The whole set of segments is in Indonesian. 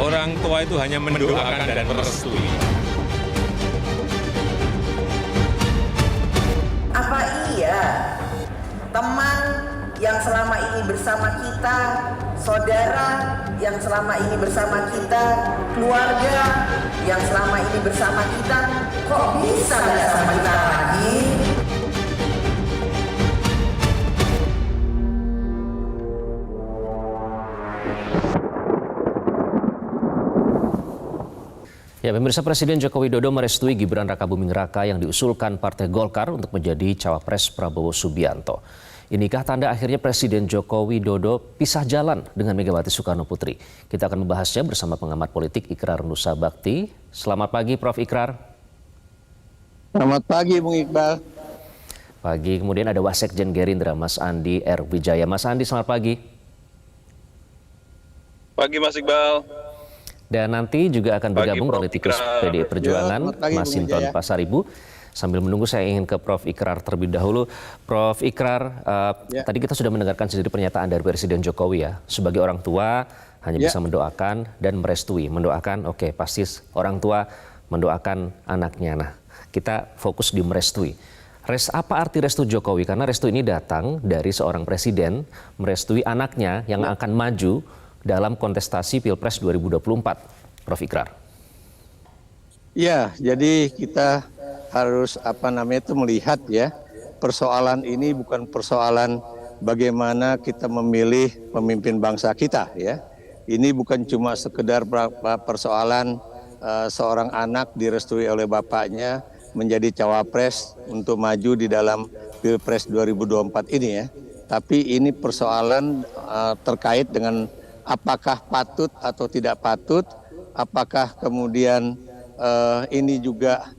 Orang tua itu hanya mendoakan dan merestui. Apa iya teman yang selama ini bersama kita, saudara yang selama ini bersama kita, keluarga yang selama ini bersama kita, kok bisa nggak sama kita lagi? Ya, pemirsa, Presiden Joko Widodo merestui Gibran Rakabuming Raka yang diusulkan Partai Golkar untuk menjadi cawapres Prabowo Subianto. Inikah tanda akhirnya Presiden Joko Widodo pisah jalan dengan Megawati Soekarno Putri? Kita akan membahasnya bersama pengamat politik Ikrar Nusa Bakti. Selamat pagi, Prof. Ikrar. Selamat pagi, Bung Iqbal. Pagi, kemudian ada Wasekjen Gerindra, Mas Andi R. Wijaya. Mas Andi, selamat pagi. Pagi, Mas Iqbal. Dan nanti juga akan bergabung politikus PDI Perjuangan, Mas Hinton Pasaribu. Sambil menunggu, saya ingin ke Prof. Ikrar terlebih dahulu. Prof. Ikrar, tadi kita sudah mendengarkan sendiri pernyataan dari Presiden Jokowi ya. Sebagai orang tua hanya bisa mendoakan dan merestui. Mendoakan, oke, pasti orang tua mendoakan anaknya. Nah, kita fokus di merestui. Apa arti restu Jokowi? Karena restu ini datang dari seorang presiden merestui anaknya yang akan maju dalam kontestasi Pilpres 2024, Prof. Ikrar. Ya, jadi kita harus melihat ya, persoalan ini bukan persoalan bagaimana kita memilih pemimpin bangsa kita ya. Ini bukan cuma sekedar persoalan seorang anak direstui oleh bapaknya menjadi cawapres untuk maju di dalam Pilpres 2024 ini ya. Tapi ini persoalan terkait dengan apakah patut atau tidak patut, apakah kemudian ini juga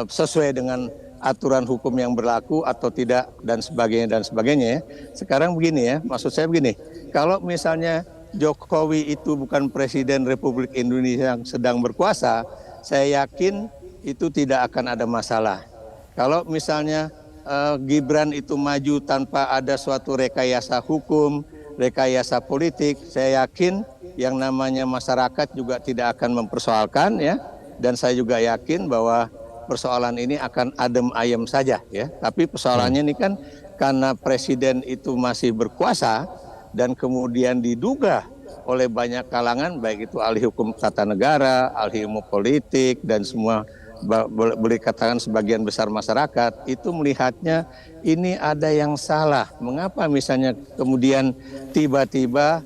sesuai dengan aturan hukum yang berlaku atau tidak, dan sebagainya ya. Sekarang begini ya, maksud saya begini, kalau misalnya Jokowi itu bukan Presiden Republik Indonesia yang sedang berkuasa, saya yakin itu tidak akan ada masalah. Kalau misalnya Gibran itu maju tanpa ada suatu rekayasa hukum, rekayasa politik, saya yakin yang namanya masyarakat juga tidak akan mempersoalkan ya, dan saya juga yakin bahwa persoalan ini akan adem ayem saja ya. Tapi persoalannya ini kan karena presiden itu masih berkuasa dan kemudian diduga oleh banyak kalangan, baik itu ahli hukum tata negara, ahli ilmu politik, dan semua boleh katakan sebagian besar masyarakat itu melihatnya ini ada yang salah. Mengapa misalnya kemudian tiba-tiba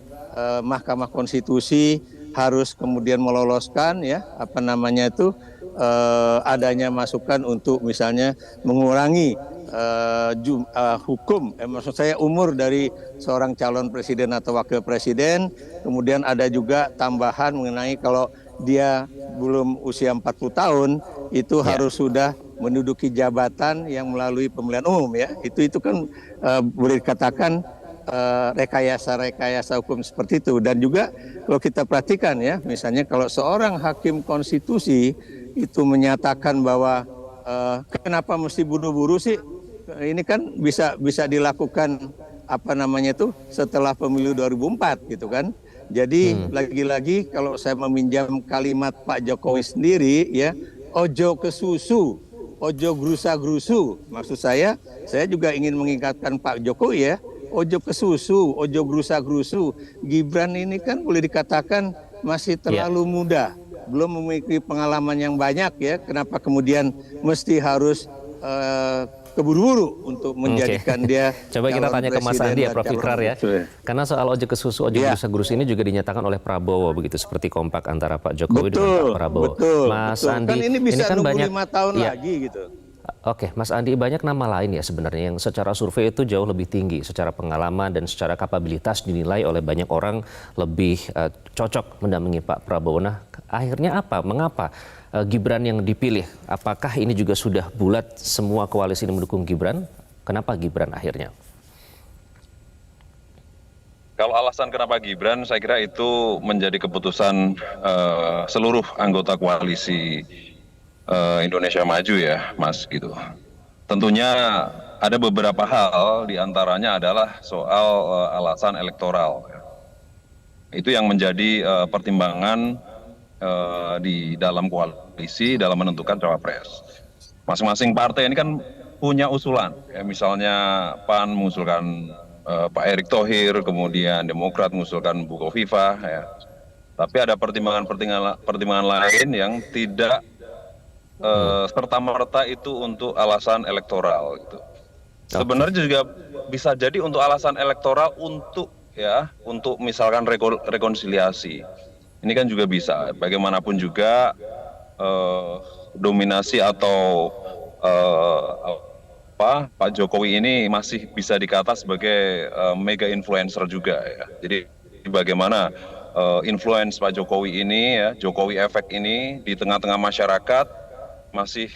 Mahkamah Konstitusi harus kemudian meloloskan ya adanya masukan untuk misalnya mengurangi hukum, maksud saya umur dari seorang calon presiden atau wakil presiden. Kemudian ada juga tambahan mengenai kalau dia belum usia 40 tahun itu harus sudah menduduki jabatan yang melalui pemilihan umum ya. Itu kan boleh dikatakan rekayasa hukum seperti itu. Dan juga kalau kita perhatikan ya, misalnya kalau seorang hakim konstitusi itu menyatakan bahwa kenapa mesti buru-buru sih? Ini kan bisa dilakukan setelah pemilu 2004 gitu kan. Jadi lagi-lagi kalau saya meminjam kalimat Pak Jokowi sendiri ya, ojo ke susu, ojo grusa-grusu. Maksud saya juga ingin mengingatkan Pak Jokowi ya, ojo ke susu, ojo grusa-grusu. Gibran ini kan boleh dikatakan masih terlalu muda, belum memiliki pengalaman yang banyak ya. Kenapa kemudian mesti harus keburu-buru untuk menjadikan dia Coba kita tanya ke Mas Andi ya, Prof. Ikrar ya. Karena soal ojo ke susu, ojo grusa-grus ini juga dinyatakan oleh Prabowo begitu, seperti kompak antara Pak Jokowi dengan Pak Prabowo. Mas Andi, kan ini bisa kan nunggu banyak 5 tahun lagi gitu. Oke, Mas Andi, banyak nama lain ya sebenarnya yang secara survei itu jauh lebih tinggi, secara pengalaman dan secara kapabilitas dinilai oleh banyak orang lebih cocok mendampingi Pak Prabowo. Nah, akhirnya apa? Mengapa Gibran yang dipilih? Apakah ini juga sudah bulat semua koalisi ini mendukung Gibran? Kenapa Gibran akhirnya? Kalau alasan kenapa Gibran, saya kira itu menjadi keputusan seluruh anggota koalisi Indonesia Maju ya, Mas gitu. Tentunya ada beberapa hal, diantaranya adalah soal alasan elektoral. Itu yang menjadi pertimbangan di dalam koalisi dalam menentukan cawapres. Masing-masing partai ini kan punya usulan. Ya, misalnya PAN mengusulkan Pak Erick Thohir, kemudian Demokrat mengusulkan Bu Khofifah. Ya. Tapi ada pertimbangan lain yang tidak serta-merta itu untuk alasan elektoral. Gitu. Sebenarnya juga bisa jadi untuk alasan elektoral untuk misalkan rekonsiliasi. Ini kan juga bisa. Bagaimanapun juga dominasi atau Pak Jokowi ini masih bisa dikata sebagai mega influencer juga ya. Jadi bagaimana influence Pak Jokowi ini ya, Jokowi efek ini di tengah-tengah masyarakat masih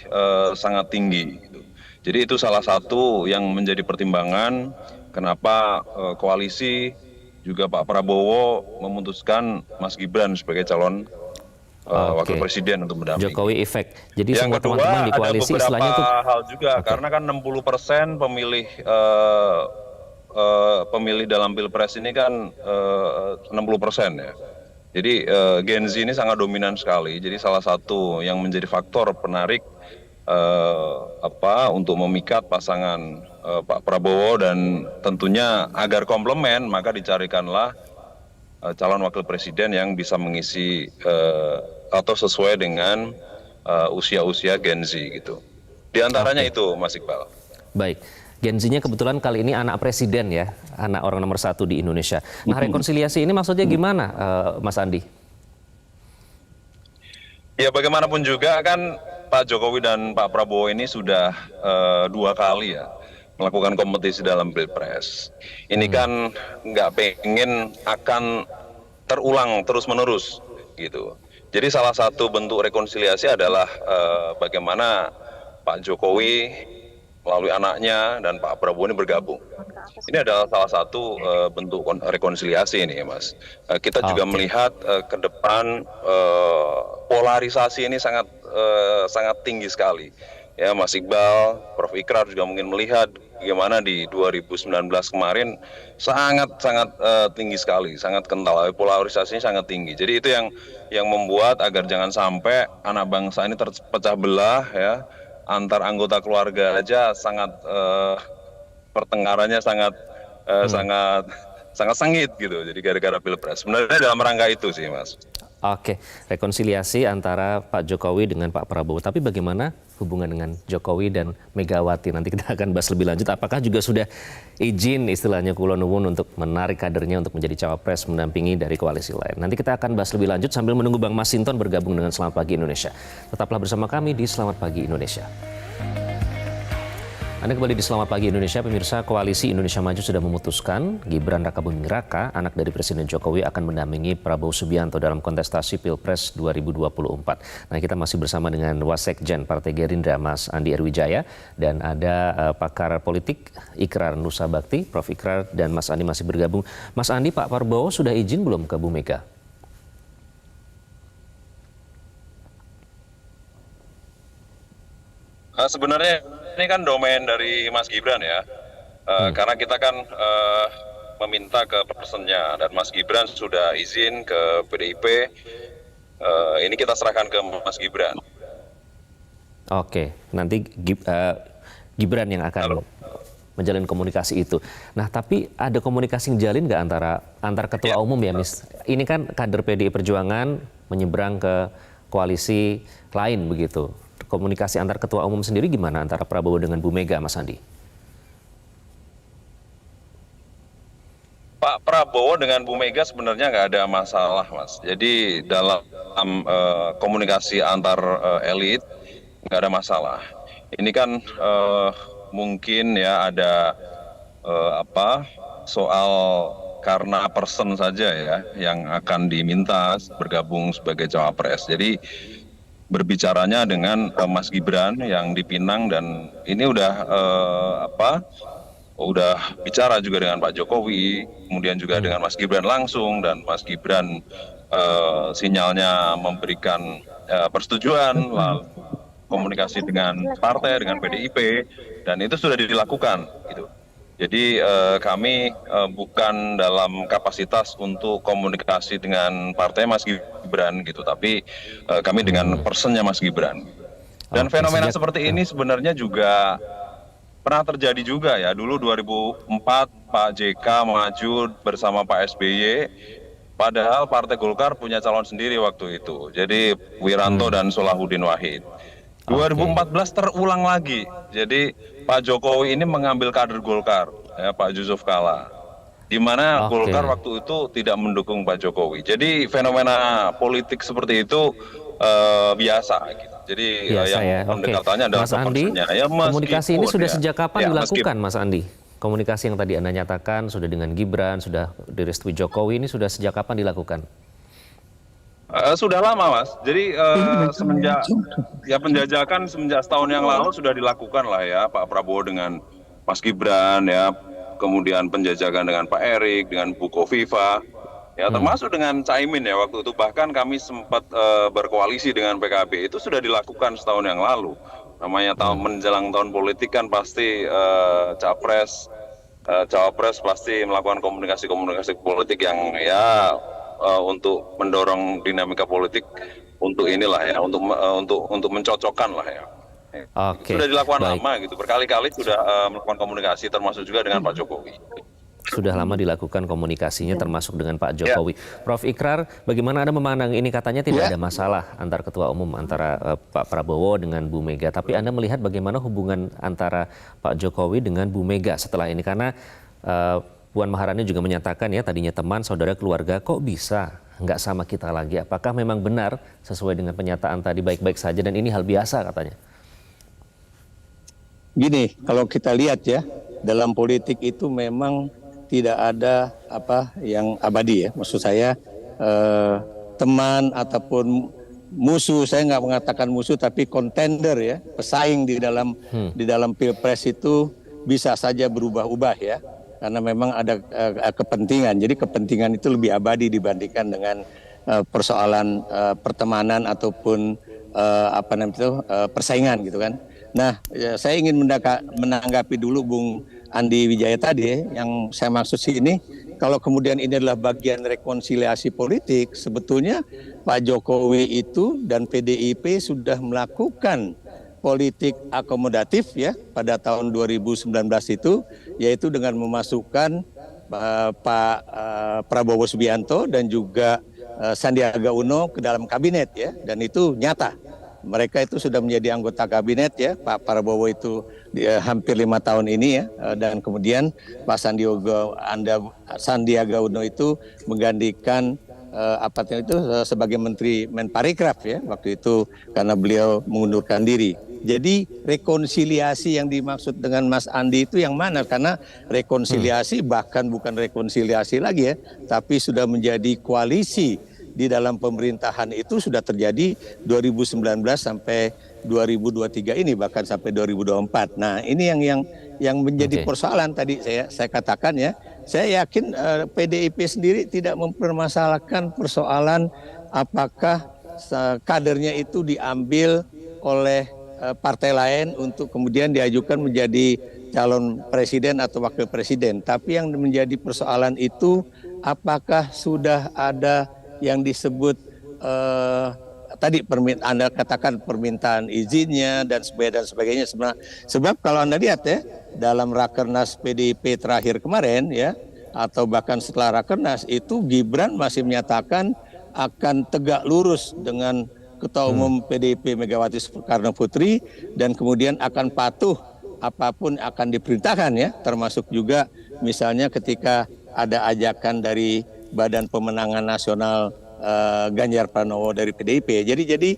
sangat tinggi. Gitu. Jadi itu salah satu yang menjadi pertimbangan kenapa koalisi juga Pak Prabowo memutuskan Mas Gibran sebagai calon wakil presiden untuk mendampingi. Jokowi efek. Jadi yang semua kedua, teman-teman di koalisi istilahnya itu hal juga karena kan 60% pemilih dalam Pilpres ini kan 60% ya. Jadi Gen Z ini sangat dominan sekali. Jadi salah satu yang menjadi faktor penarik untuk memikat pasangan Pak Prabowo dan tentunya agar komplement maka dicarikanlah calon wakil presiden yang bisa mengisi atau sesuai dengan usia-usia Gen Z gitu. Di antaranya itu Mas Iqbal. baik. Gen Z-nya kebetulan kali ini anak presiden ya, anak orang nomor 1 di Indonesia. Nah, rekonsiliasi ini maksudnya gimana, Mas Andi? Ya bagaimanapun juga kan Pak Jokowi dan Pak Prabowo ini sudah 2 kali ya melakukan kompetisi dalam Pilpres. Ini kan nggak pengen akan terulang terus-menerus gitu. Jadi salah satu bentuk rekonsiliasi adalah bagaimana Pak Jokowi melalui anaknya dan Pak Prabowo ini bergabung. Ini adalah salah satu bentuk rekonsiliasi ini, Mas. Kita juga melihat ke depan polarisasi ini sangat tinggi sekali. Ya, Mas Iqbal, Prof. Ikrar juga mungkin melihat bagaimana di 2019 kemarin sangat tinggi sekali, sangat kental, polarisasinya sangat tinggi. Jadi itu yang membuat agar jangan sampai anak bangsa ini terpecah belah ya, antar anggota keluarga aja sangat pertengkarannya sangat sengit gitu. Jadi gara-gara Pilpres. Sebenarnya dalam rangka itu sih, Mas. Oke, rekonsiliasi antara Pak Jokowi dengan Pak Prabowo. Tapi bagaimana hubungan dengan Jokowi dan Megawati? Nanti kita akan bahas lebih lanjut. Apakah juga sudah izin istilahnya Kulon Nuwun untuk menarik kadernya untuk menjadi cawapres mendampingi dari koalisi lain? Nanti kita akan bahas lebih lanjut sambil menunggu Bang Masinton bergabung dengan Selamat Pagi Indonesia. Tetaplah bersama kami di Selamat Pagi Indonesia. Anda kembali di Selamat Pagi Indonesia, pemirsa. Koalisi Indonesia Maju sudah memutuskan Gibran Rakabuming Raka, anak dari Presiden Jokowi, akan mendampingi Prabowo Subianto dalam kontestasi Pilpres 2024. Nah, kita masih bersama dengan Wasekjen Partai Gerindra, Mas Andi Erwijaya, dan ada pakar politik Ikrar Nusa Bakti, Prof. Ikrar, dan Mas Andi masih bergabung. Mas Andi, Pak Prabowo sudah izin belum ke Bu Mega? Sebenarnya ini kan domain dari Mas Gibran ya, karena kita kan meminta ke personnya dan Mas Gibran sudah izin ke PDIP, ini kita serahkan ke Mas Gibran. Oke, nanti Gibran yang akan menjalin komunikasi itu. Nah, tapi ada komunikasi yang jalin nggak antar ketua umum ya, Mis? Ini kan kader PDI Perjuangan menyeberang ke koalisi lain begitu. Komunikasi antar ketua umum sendiri gimana antara Prabowo dengan Bu Mega, Mas Andi? Pak Prabowo dengan Bu Mega sebenarnya nggak ada masalah, Mas. Jadi dalam komunikasi antar elit nggak ada masalah. Ini kan mungkin ya ada soal karena person saja ya yang akan diminta bergabung sebagai cawapres. Jadi berbicaranya dengan Mas Gibran yang dipinang dan ini udah bicara juga dengan Pak Jokowi, kemudian juga dengan Mas Gibran langsung dan Mas Gibran sinyalnya memberikan persetujuan. Lalu komunikasi dengan partai, dengan PDIP, dan itu sudah dilakukan gitu. Jadi kami bukan dalam kapasitas untuk komunikasi dengan partai Mas Gibran gitu, tapi kami dengan personnya Mas Gibran. Dan fenomena seperti ini sebenarnya juga pernah terjadi juga ya. Dulu 2004 Pak JK maju bersama Pak SBY, padahal Partai Golkar punya calon sendiri waktu itu. Jadi Wiranto dan Solahuddin Wahid. 2014 terulang lagi. Jadi Pak Jokowi ini mengambil kader Golkar, ya, Pak Yusuf Kalla, di mana Golkar waktu itu tidak mendukung Pak Jokowi. Jadi fenomena politik seperti itu biasa gitu. Jadi yang pendekatannya adalah Mas Andi, ya, komunikasi ini sudah sejak kapan dilakukan, Mas Andi? Komunikasi yang tadi Anda nyatakan sudah dengan Gibran, sudah direstui Jokowi, ini sudah sejak kapan dilakukan? Sudah lama, Mas. Jadi semenjak ya penjajakan semenjak setahun yang lalu sudah dilakukan lah ya, Pak Prabowo dengan Mas Gibran ya, kemudian penjajakan dengan Pak Erik, dengan Bu Kofifa, ya termasuk dengan Caimin ya waktu itu, bahkan kami sempat berkoalisi dengan PKB, itu sudah dilakukan setahun yang lalu. Namanya menjelang tahun politik kan pasti cawapres pasti melakukan komunikasi politik yang ya untuk mendorong dinamika politik untuk inilah ya, untuk mencocokkan lah ya. Sudah dilakukan lama gitu, berkali-kali sudah melakukan komunikasi termasuk juga dengan Pak Jokowi. Sudah lama dilakukan komunikasinya termasuk dengan Pak Jokowi. Prof Ikrar, bagaimana Anda memandang ini? Katanya tidak ada masalah antar ketua umum, antara Pak Prabowo dengan Bu Mega. Tapi Anda melihat bagaimana hubungan antara Pak Jokowi dengan Bu Mega setelah ini? Karena Puan Maharani juga menyatakan ya, tadinya teman, saudara, keluarga, kok bisa nggak sama kita lagi? Apakah memang benar sesuai dengan pernyataan tadi baik-baik saja dan ini hal biasa katanya? Gini, kalau kita lihat ya, dalam politik itu memang tidak ada apa yang abadi ya. Maksud saya teman ataupun musuh, saya nggak mengatakan musuh tapi kontender ya, pesaing di dalam pilpres itu bisa saja berubah-ubah ya. Karena memang ada kepentingan, jadi kepentingan itu lebih abadi dibandingkan dengan persoalan pertemanan ataupun persaingan gitu kan. Nah, saya ingin menanggapi dulu Bung Andi Wijaya tadi, yang saya maksud sih ini, kalau kemudian ini adalah bagian rekonsiliasi politik, sebetulnya Pak Jokowi itu dan PDIP sudah melakukan politik akomodatif ya pada tahun 2019 itu, yaitu dengan memasukkan Pak Prabowo Subianto dan juga Sandiaga Uno ke dalam kabinet ya, dan itu nyata. Mereka itu sudah menjadi anggota kabinet ya, Pak Prabowo itu hampir 5 tahun ini ya, dan kemudian Pak Sandiaga Uno itu menggantikan sebagai Menteri Menparekraf ya waktu itu karena beliau mengundurkan diri. Jadi rekonsiliasi yang dimaksud dengan Mas Andi itu yang mana? Karena rekonsiliasi bahkan bukan rekonsiliasi lagi ya, tapi sudah menjadi koalisi di dalam pemerintahan itu sudah terjadi 2019 sampai 2023 ini, bahkan sampai 2024. Nah, ini yang menjadi persoalan tadi saya katakan ya. Saya yakin PDIP sendiri tidak mempermasalahkan persoalan apakah kadernya itu diambil oleh partai lain untuk kemudian diajukan menjadi calon presiden atau wakil presiden. Tapi yang menjadi persoalan itu apakah sudah ada yang disebut tadi Anda katakan permintaan izinnya dan sebagainya. Sebab kalau Anda lihat ya, dalam Rakernas PDIP terakhir kemarin ya, atau bahkan setelah Rakernas itu Gibran masih menyatakan akan tegak lurus dengan Ketua Umum PDIP Megawati Soekarno Putri dan kemudian akan patuh apapun akan diperintahkan ya, termasuk juga misalnya ketika ada ajakan dari Badan Pemenangan Nasional Ganjar Pranowo dari PDIP. Jadi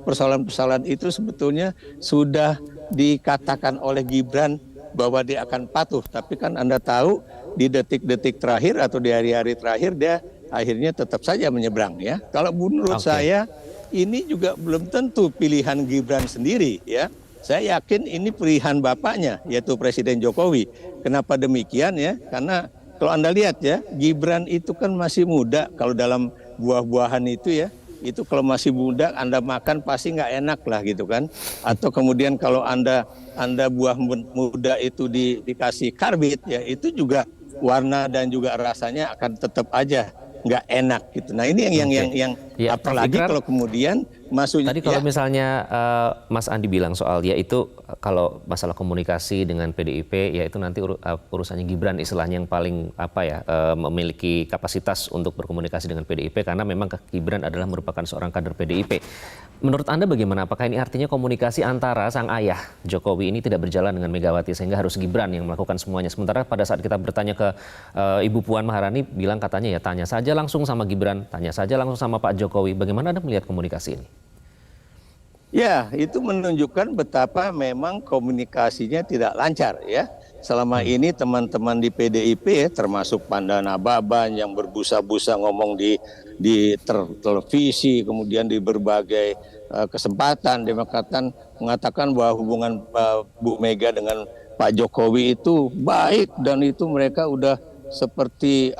persoalan-persoalan itu sebetulnya sudah dikatakan oleh Gibran bahwa dia akan patuh, tapi kan Anda tahu di detik-detik terakhir atau di hari-hari terakhir dia akhirnya tetap saja menyeberang ya. Kalau menurut saya ini juga belum tentu pilihan Gibran sendiri ya. Saya yakin ini pilihan bapaknya yaitu Presiden Jokowi. Kenapa demikian ya? Karena kalau Anda lihat ya, Gibran itu kan masih muda kalau dalam buah-buahan itu ya. itu kalau masih muda Anda makan pasti nggak enak lah gitu kan. Atau kemudian kalau Anda buah muda itu dikasih karbit ya itu juga warna dan juga rasanya akan tetap aja nggak enak gitu. Nah ini yang ya, apalagi Ikrar, kalau kemudian masuknya. Tadi kalau misalnya Mas Andi bilang soal ya itu kalau masalah komunikasi dengan PDIP ya itu nanti urusannya Gibran istilahnya yang paling memiliki kapasitas untuk berkomunikasi dengan PDIP karena memang Gibran adalah merupakan seorang kader PDIP. Menurut Anda bagaimana? Apakah ini artinya komunikasi antara sang ayah Jokowi ini tidak berjalan dengan Megawati sehingga harus Gibran yang melakukan semuanya? Sementara pada saat kita bertanya ke Ibu Puan Maharani bilang katanya ya tanya saja langsung sama Gibran, tanya saja langsung sama Pak Jokowi. Bagaimana Anda melihat komunikasi ini? Ya, itu menunjukkan betapa memang komunikasinya tidak lancar ya. Selama ini teman-teman di PDIP termasuk Pandana Baban yang berbusa-busa ngomong di televisi, kemudian di berbagai kesempatan dia mengatakan bahwa hubungan Bu Mega dengan Pak Jokowi itu baik dan itu mereka udah seperti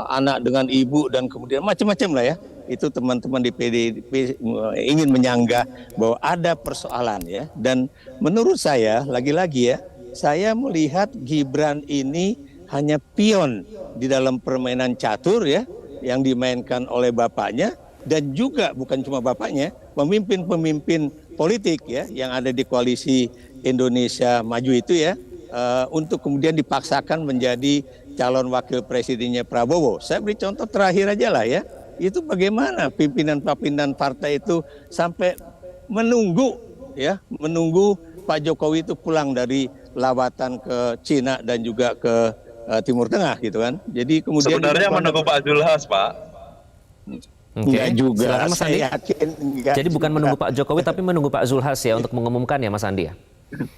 anak dengan ibu dan kemudian macam-macam lah ya. Itu teman-teman di PDIP ingin menyanggah bahwa ada persoalan ya. Dan menurut saya lagi-lagi ya, saya melihat Gibran ini hanya pion di dalam permainan catur ya yang dimainkan oleh bapaknya dan juga bukan cuma bapaknya, pemimpin-pemimpin politik ya yang ada di koalisi Indonesia Maju itu ya untuk kemudian dipaksakan menjadi calon wakil presidennya Prabowo. Saya beri contoh terakhir aja lah ya. Itu bagaimana pimpinan-pimpinan partai itu sampai menunggu Pak Jokowi itu pulang dari lawatan ke Cina dan juga ke Timur Tengah gitu kan. Jadi kemudian sebenarnya menunggu Pak Zulhas, Pak. Enggak juga. Silakan, Mas Andi. Saya yakin enggak. Jadi bukan menunggu Pak Jokowi tapi menunggu Pak Zulhas ya untuk mengumumkan ya Mas Andi ya.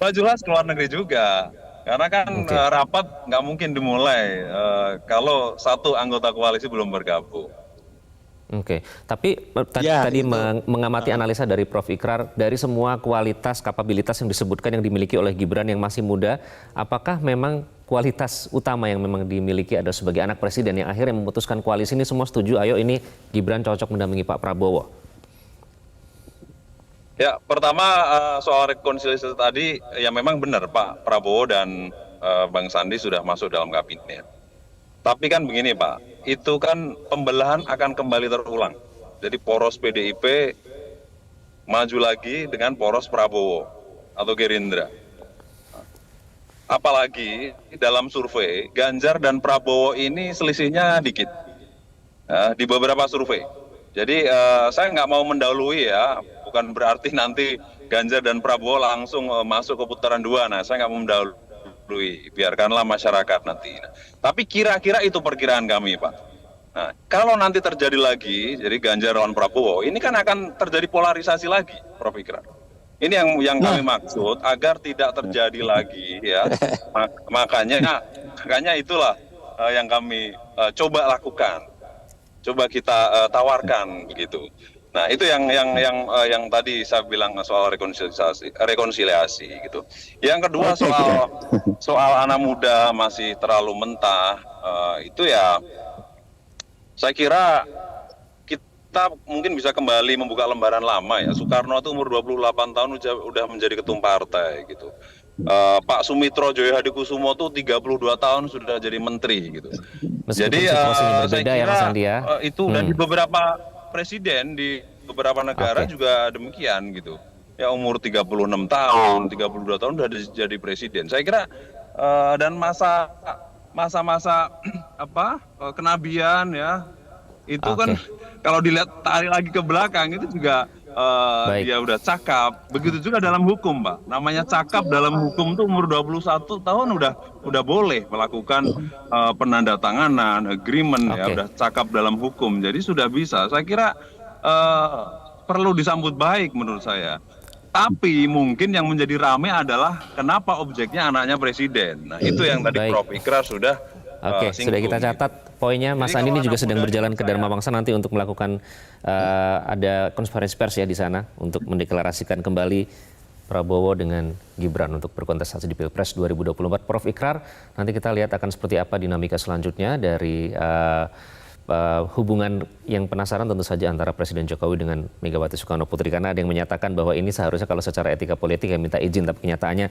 Pak Zulhas ke luar negeri juga. Karena kan rapat nggak mungkin dimulai kalau satu anggota koalisi belum bergabung. Oke, tapi tadi mengamati analisa dari Prof. Ikrar, dari semua kualitas, kapabilitas yang disebutkan yang dimiliki oleh Gibran yang masih muda, apakah memang kualitas utama yang memang dimiliki adalah sebagai anak presiden yang akhirnya memutuskan koalisi ini semua setuju, ayo ini Gibran cocok mendampingi Pak Prabowo? Ya, pertama soal rekonsiliasi tadi, ya memang benar Pak Prabowo dan Bang Sandi sudah masuk dalam kabinet. Tapi kan begini Pak, itu kan pembelahan akan kembali terulang. Jadi poros PDIP maju lagi dengan poros Prabowo atau Gerindra. Apalagi dalam survei, Ganjar dan Prabowo ini selisihnya dikit di beberapa survei. Jadi saya nggak mau mendahului ya, bukan berarti nanti Ganjar dan Prabowo langsung masuk ke putaran 2. Nah, saya nggak mau mendahului. Biarkanlah masyarakat nanti. Tapi kira-kira itu perkiraan kami, Pak. Nah, kalau nanti terjadi lagi, jadi Ganjar lawan Prabowo, ini kan akan terjadi polarisasi lagi, Prof. Ikrar. Ini yang kami maksud agar tidak terjadi lagi, ya. Makanya itulah yang kami coba lakukan, coba kita tawarkan begitu. Nah, itu yang tadi saya bilang soal rekonsiliasi gitu. Yang kedua soal anak muda masih terlalu mentah, itu ya saya kira kita mungkin bisa kembali membuka lembaran lama ya. Soekarno itu umur 28 tahun udah menjadi ketum partai gitu. Pak Sumitro Joyohadikusumo itu 32 tahun sudah jadi menteri gitu. Meskipun jadi saya kira ya, Mas Andi, ya. Itu dan di beberapa presiden di beberapa negara juga demikian gitu. Ya umur 36 tahun, 32 tahun sudah jadi presiden. Saya kira dan masa-masa kenabian ya itu kan kalau dilihat tarik lagi ke belakang itu juga dia udah cakap. Begitu juga dalam hukum, Pak. Namanya cakap dalam hukum tuh umur 21 tahun udah boleh melakukan penandatanganan, agreement ya, udah cakap dalam hukum. Jadi sudah bisa. Saya kira perlu disambut baik menurut saya. Tapi mungkin yang menjadi ramai adalah kenapa objeknya anaknya presiden. Nah, itu yang tadi Prof. Ikrar sudah sudah kita catat poinnya. Mas Andi ini juga sedang berjalan ke Dharma Wangsa nanti untuk melakukan ada konferensi pers ya di sana untuk mendeklarasikan kembali Prabowo dengan Gibran untuk berkontestasi di Pilpres 2024. Prof. Ikrar, nanti kita lihat akan seperti apa dinamika selanjutnya dari hubungan yang penasaran tentu saja antara Presiden Jokowi dengan Megawati Soekarno Putri, karena ada yang menyatakan bahwa ini seharusnya kalau secara etika politik yang minta izin, tapi kenyataannya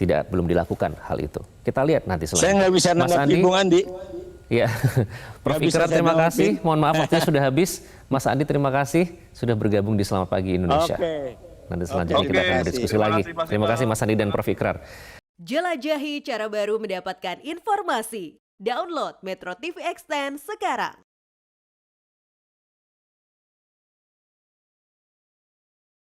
belum dilakukan hal itu. Kita lihat nanti selanjutnya. Saya nggak bisa nanggapi Bung Andi. Ya, Prof. Ikrar terima kasih. Mohon maaf waktunya sudah habis. Mas Andi terima kasih sudah bergabung di Selamat Pagi Indonesia. Nanti selanjutnya kita akan berdiskusi lagi. Terima kasih Mas Andi dan Prof. Ikrar. Jelajahi cara baru mendapatkan informasi. Download Metro TV Extend sekarang.